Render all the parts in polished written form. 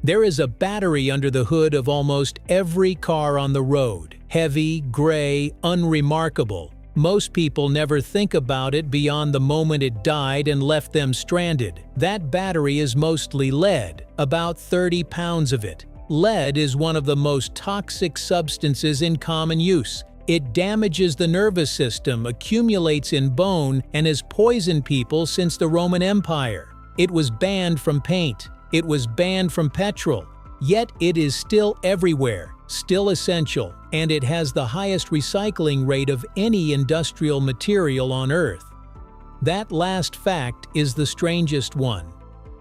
There is a battery under the hood of almost every car on the road. Heavy, gray, unremarkable. Most people never think about it beyond the moment it died and left them stranded. That battery is mostly lead, about 30 pounds of it. Lead is one of the most toxic substances in common use. It damages the nervous system, accumulates in bone, and has poisoned people since the Roman Empire. It was banned from paint. It was banned from petrol. Yet it is still everywhere, still essential, and it has the highest recycling rate of any industrial material on Earth. That last fact is the strangest one.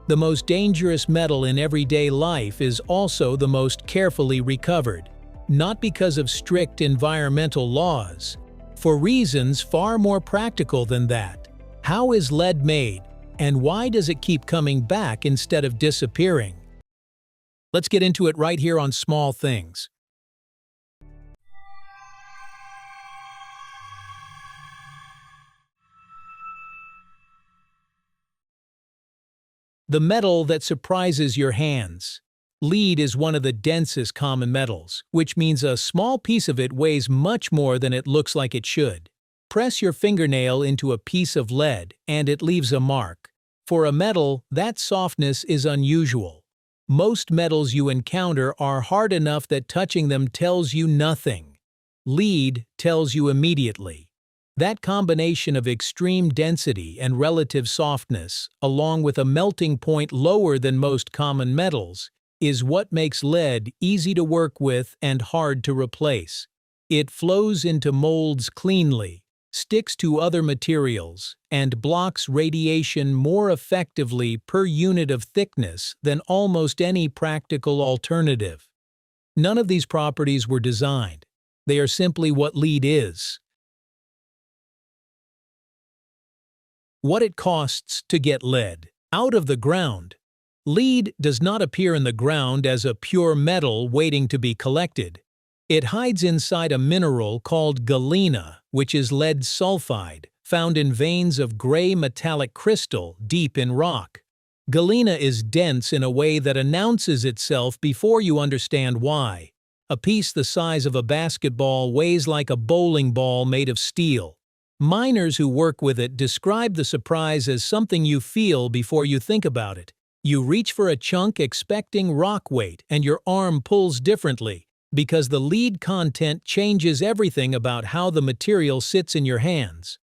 The most dangerous metal in everyday life is also the most carefully recovered, not because of strict environmental laws, for reasons far more practical than that. How is lead made, and why does it keep coming back instead of disappearing? Let's get into it right here on Small Things. The metal that surprises your hands. Lead is one of the densest common metals, which means a small piece of it weighs much more than it looks like it should. Press your fingernail into a piece of lead, and it leaves a mark. For a metal, that softness is unusual. Most metals you encounter are hard enough that touching them tells you nothing. Lead tells you immediately. That combination of extreme density and relative softness, along with a melting point lower than most common metals, is what makes lead easy to work with and hard to replace. It flows into molds cleanly, sticks to other materials, and blocks radiation more effectively per unit of thickness than almost any practical alternative. None of these properties were designed. They are simply what lead is. What it costs to get lead out of the ground. Lead does not appear in the ground as a pure metal waiting to be collected. It hides inside a mineral called galena, which is lead sulfide, found in veins of gray metallic crystal deep in rock. Galena is dense in a way that announces itself before you understand why. A piece the size of a basketball weighs like a bowling ball made of steel. Miners who work with it describe the surprise as something you feel before you think about it. You reach for a chunk expecting rock weight, and your arm pulls differently, because the lead content changes everything about how the material sits in your hands.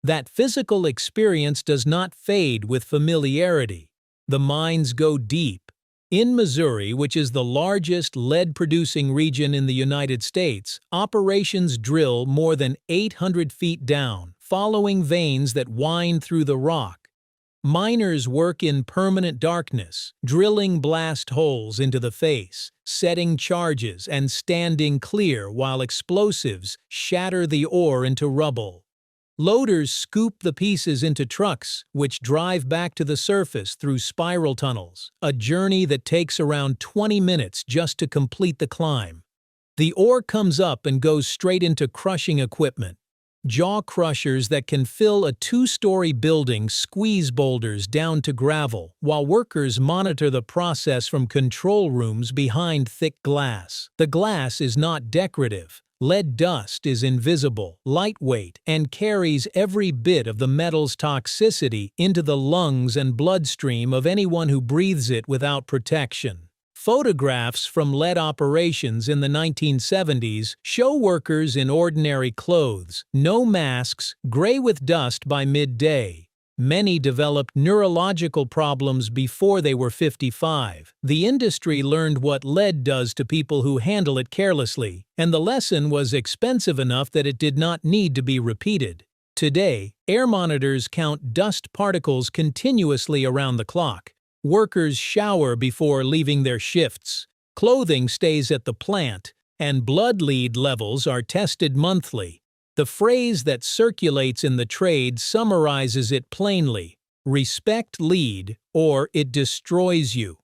That physical experience does not fade with familiarity. The mines go deep. In Missouri, which is the largest lead-producing region in the United States, operations drill more than 800 feet down, following veins that wind through the rock. Miners work in permanent darkness, drilling blast holes into the face, setting charges, and standing clear while explosives shatter the ore into rubble. Loaders scoop the pieces into trucks, which drive back to the surface through spiral tunnels, a journey that takes around 20 minutes just to complete the climb. The ore comes up and goes straight into crushing equipment. Jaw crushers that can fill a 2-story building squeeze boulders down to gravel, while workers monitor the process from control rooms behind thick glass. The glass is not decorative. Lead dust is invisible, lightweight, and carries every bit of the metal's toxicity into the lungs and bloodstream of anyone who breathes it without protection. Photographs from lead operations in the 1970s show workers in ordinary clothes, no masks, gray with dust by midday. Many developed neurological problems before they were 55. The industry learned what lead does to people who handle it carelessly, and the lesson was expensive enough that it did not need to be repeated. Today, air monitors count dust particles continuously around the clock. Workers shower before leaving their shifts. Clothing stays at the plant, and blood lead levels are tested monthly. The phrase that circulates in the trade summarizes it plainly: respect lead, or it destroys you.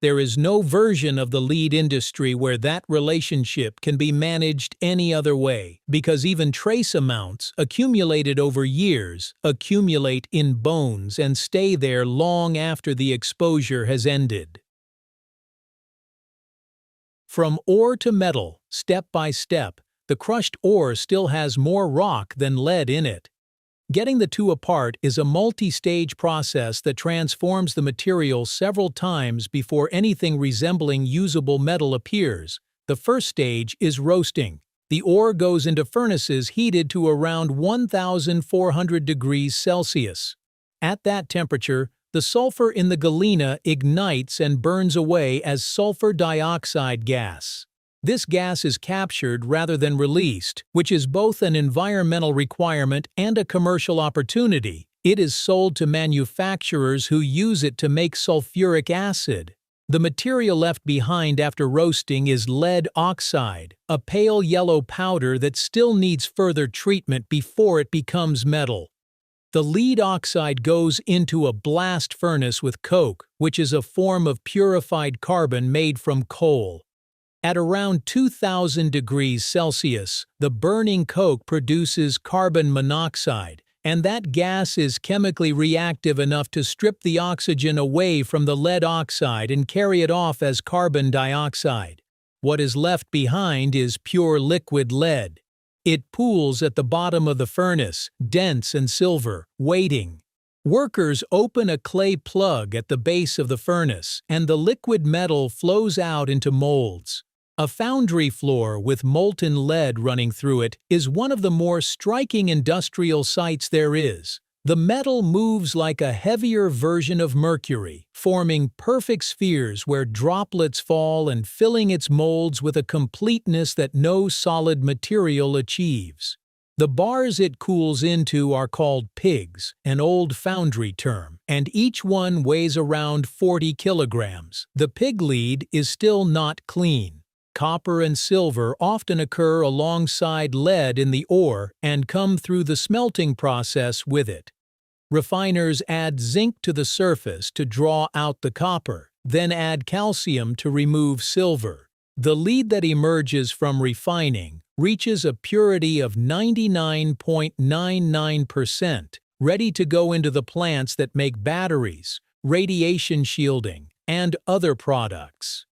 There is no version of the lead industry where that relationship can be managed any other way, because even trace amounts, accumulated over years, accumulate in bones and stay there long after the exposure has ended. From ore to metal, step by step, the crushed ore still has more rock than lead in it. Getting the two apart is a multi-stage process that transforms the material several times before anything resembling usable metal appears. The first stage is roasting. The ore goes into furnaces heated to around 1,400 degrees Celsius. At that temperature, the sulfur in the galena ignites and burns away as sulfur dioxide gas. This gas is captured rather than released, which is both an environmental requirement and a commercial opportunity. It is sold to manufacturers who use it to make sulfuric acid. The material left behind after roasting is lead oxide, a pale yellow powder that still needs further treatment before it becomes metal. The lead oxide goes into a blast furnace with coke, which is a form of purified carbon made from coal. At around 2,000 degrees Celsius, the burning coke produces carbon monoxide, and that gas is chemically reactive enough to strip the oxygen away from the lead oxide and carry it off as carbon dioxide. What is left behind is pure liquid lead. It pools at the bottom of the furnace, dense and silver, waiting. Workers open a clay plug at the base of the furnace, and the liquid metal flows out into molds. A foundry floor with molten lead running through it is one of the more striking industrial sights there is. The metal moves like a heavier version of mercury, forming perfect spheres where droplets fall and filling its molds with a completeness that no solid material achieves. The bars it cools into are called pigs, an old foundry term, and each one weighs around 40 kilograms. The pig lead is still not clean. Copper and silver often occur alongside lead in the ore and come through the smelting process with it. Refiners add zinc to the surface to draw out the copper, then add calcium to remove silver. The lead that emerges from refining reaches a purity of 99.99%, ready to go into the plants that make batteries, radiation shielding, and other products.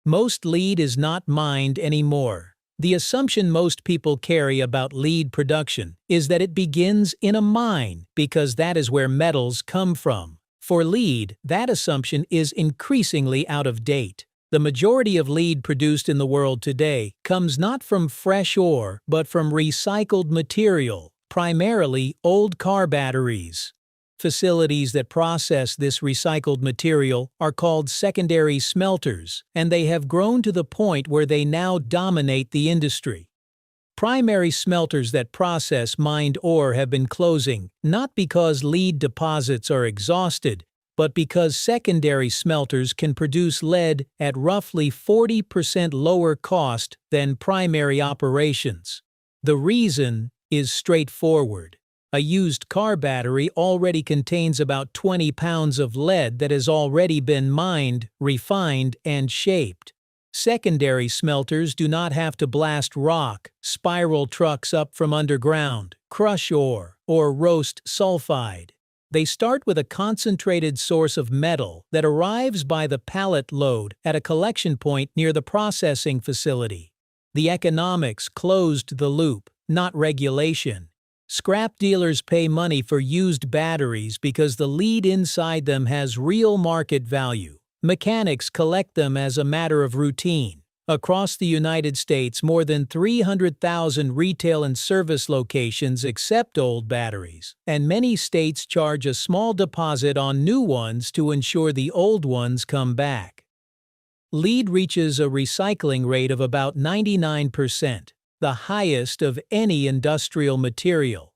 Most lead is not mined anymore. The assumption most people carry about lead production is that it begins in a mine because that is where metals come from. For lead, that assumption is increasingly out of date. The majority of lead produced in the world today comes not from fresh ore but from recycled material, primarily old car batteries. Facilities that process this recycled material are called secondary smelters, and they have grown to the point where they now dominate the industry. Primary smelters that process mined ore have been closing, not because lead deposits are exhausted, but because secondary smelters can produce lead at roughly 40% lower cost than primary operations. The reason is straightforward. A used car battery already contains about 20 pounds of lead that has already been mined, refined, and shaped. Secondary smelters do not have to blast rock, spiral trucks up from underground, crush ore, or roast sulfide. They start with a concentrated source of metal that arrives by the pallet load at a collection point near the processing facility. The economics closed the loop, not regulation. Scrap dealers pay money for used batteries because the lead inside them has real market value. Mechanics collect them as a matter of routine. Across the United States, more than 300,000 retail and service locations accept old batteries, and many states charge a small deposit on new ones to ensure the old ones come back. Lead reaches a recycling rate of about 99%. The highest of any industrial material.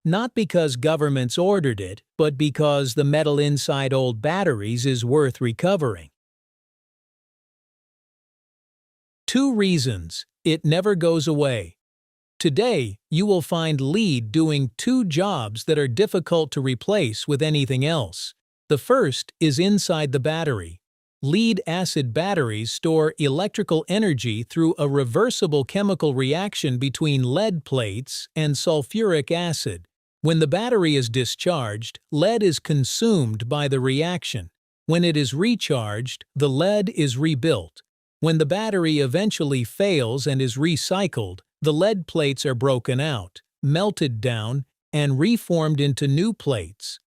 Not because governments ordered it, but because the metal inside old batteries is worth recovering. 2 reasons it never goes away. Today, you will find lead doing 2 jobs that are difficult to replace with anything else. The first is inside the battery. Lead-acid batteries store electrical energy through a reversible chemical reaction between lead plates and sulfuric acid. When the battery is discharged, lead is consumed by the reaction. When it is recharged, the lead is rebuilt. When the battery eventually fails and is recycled, the lead plates are broken out, melted down, and reformed into new plates.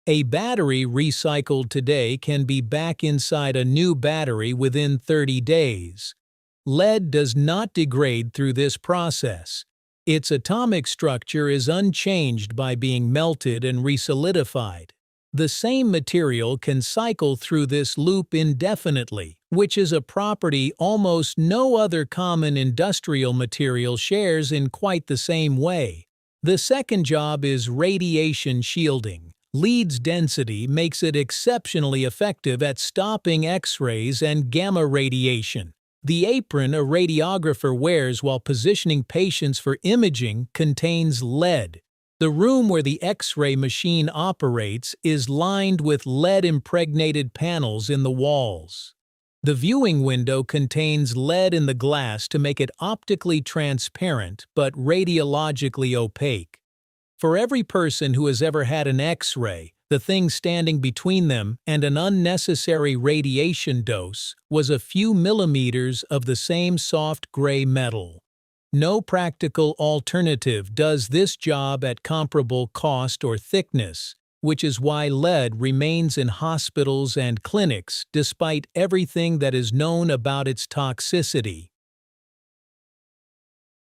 A battery recycled today can be back inside a new battery within 30 days. Lead does not degrade through this process. Its atomic structure is unchanged by being melted and resolidified. The same material can cycle through this loop indefinitely, which is a property almost no other common industrial material shares in quite the same way. The second job is radiation shielding. Lead's density makes it exceptionally effective at stopping X-rays and gamma radiation. The apron a radiographer wears while positioning patients for imaging contains lead. The room where the X-ray machine operates is lined with lead-impregnated panels in the walls. The viewing window contains lead in the glass to make it optically transparent but radiologically opaque. For every person who has ever had an X-ray, the thing standing between them and an unnecessary radiation dose was a few millimeters of the same soft gray metal. No practical alternative does this job at comparable cost or thickness, which is why lead remains in hospitals and clinics despite everything that is known about its toxicity.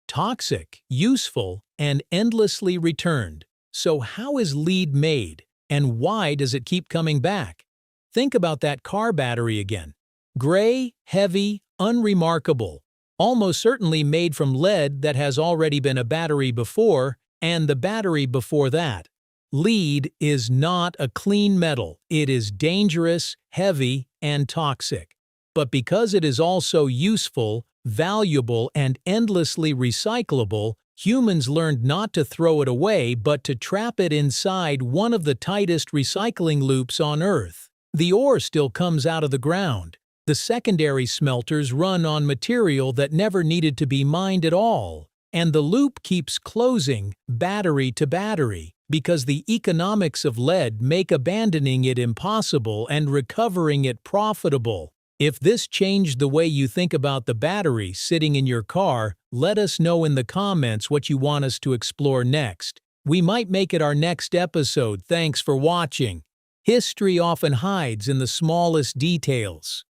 Toxic, useful, and endlessly returned. So how is lead made, and why does it keep coming back? Think about that car battery again. Gray, heavy, unremarkable. Almost certainly made from lead that has already been a battery before, and the battery before that. Lead is not a clean metal. It is dangerous, heavy, and toxic. But because it is also useful, valuable, and endlessly recyclable, humans learned not to throw it away but to trap it inside one of the tightest recycling loops on Earth. The ore still comes out of the ground. The secondary smelters run on material that never needed to be mined at all, and the loop keeps closing, battery to battery, because the economics of lead make abandoning it impossible and recovering it profitable. If this changed the way you think about the battery sitting in your car, let us know in the comments what you want us to explore next. We might make it our next episode. Thanks for watching. History often hides in the smallest details.